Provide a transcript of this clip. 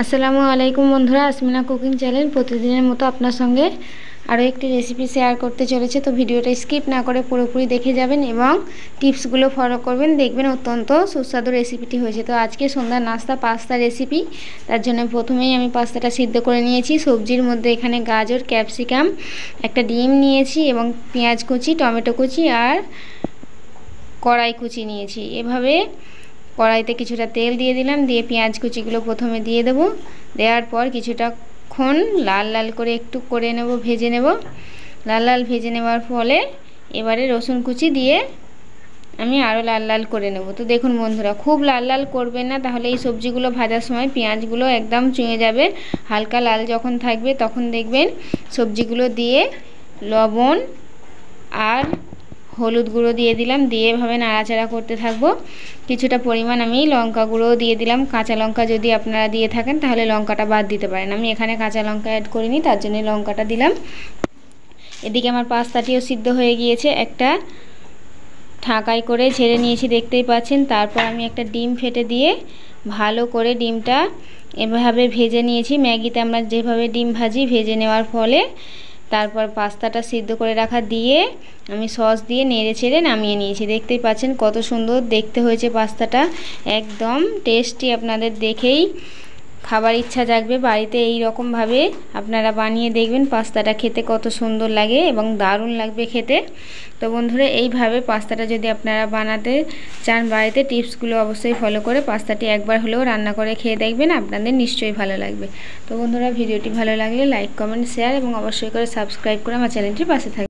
আসসালামু আলাইকুম বন্ধুরা, আসমিনা কুকিং চ্যানেল প্রতিদিনের মতো আপনার সঙ্গে আরও একটি রেসিপি শেয়ার করতে চলেছে। তো ভিডিওটা স্কিপ না করে পুরোপুরি দেখে যাবেন এবং টিপসগুলো ফলো করবেন, দেখবেন অত্যন্ত সুস্বাদু রেসিপিটি হয়েছে। তো আজকে সন্ধ্যার নাস্তা পাস্তা রেসিপি। তার জন্য প্রথমেই আমি পাস্তাটা সিদ্ধ করে নিয়েছি। সবজির মধ্যে এখানে গাজর, ক্যাপসিকাম, একটা ডিম নিয়েছি এবং পেঁয়াজ কুচি, টমেটো কুচি আর কড়াই কুচি নিয়েছি। এভাবে কড়াইতে কিছুটা তেল দিয়ে দিলাম, দিয়ে পেঁয়াজ কুচিগুলো প্রথমে দিয়ে দেবো। দেওয়ার পর কিছুটাক্ষণ লাল লাল করে একটু করে নেব, ভেজে নেব। লাল লাল ভেজে নেওয়ার ফলে এবারে রসুন কুচি দিয়ে আমি আরও লাল লাল করে নেব। তো দেখুন বন্ধুরা, খুব লাল লাল করবেন না, তাহলে এই সবজিগুলো ভাজার সময় পেঁয়াজগুলো একদম চুঁয়ে যাবে। হালকা লাল যখন থাকবে তখন দেখবেন সবজিগুলো দিয়ে লবণ আর হলুদ গুঁড়ো দিয়ে দিলাম, দিয়ে এভাবে নাড়াচাড়া করতে থাকবো। কিছুটা পরিমাণ আমি লঙ্কা গুঁড়োও দিয়ে দিলাম। কাঁচা লঙ্কা যদি আপনারা দিয়ে থাকেন তাহলে লঙ্কাটা বাদ দিতে পারেন। আমি এখানে কাঁচা লঙ্কা অ্যাড করিনি, তার জন্য লঙ্কাটা দিলাম। এদিকে আমার পাস্তাটিও সিদ্ধ হয়ে গিয়েছে, একটা ঢাকাই করে ঝেড়ে নিয়েছি, দেখতেই পাচ্ছেন। তারপর আমি একটা ডিম ফেটে দিয়ে ভালো করে ডিমটা এভাবে ভেজে নিয়েছি। ম্যাগিতে আমরা যেভাবে ডিম ভাজি, ভেজে নেওয়ার ফলে তারপর পাস্তাটা সিদ্ধ করে রাখা দিয়ে আমি সস দিয়ে নেড়ে চেড়ে নামিয়ে নিয়েছি। দেখতেই পাচ্ছেন কত সুন্দর দেখতে হয়েছে পাস্তাটা, একদম টেস্টি। আপনাদের দেখেই খাবার ইচ্ছা জাগবে। বাড়িতে এই রকমভাবে আপনারা বানিয়ে দেখবেন, পাস্তাটা খেতে কত সুন্দর লাগে এবং দারুণ লাগবে খেতে। তো বন্ধুরা, এইভাবে পাস্তাটা যদি আপনারা বানাতে চান বাড়িতে, টিপসগুলো অবশ্যই ফলো করে পাস্তাটি একবার হলেও রান্না করে খেয়ে দেখবেন, আপনাদের নিশ্চয়ই ভালো লাগবে। তো বন্ধুরা, ভিডিওটি ভালো লাগলে লাইক, কমেন্ট, শেয়ার এবং অবশ্যই করে সাবস্ক্রাইব করে আমার চ্যানেলটির পাশে থাকবেন।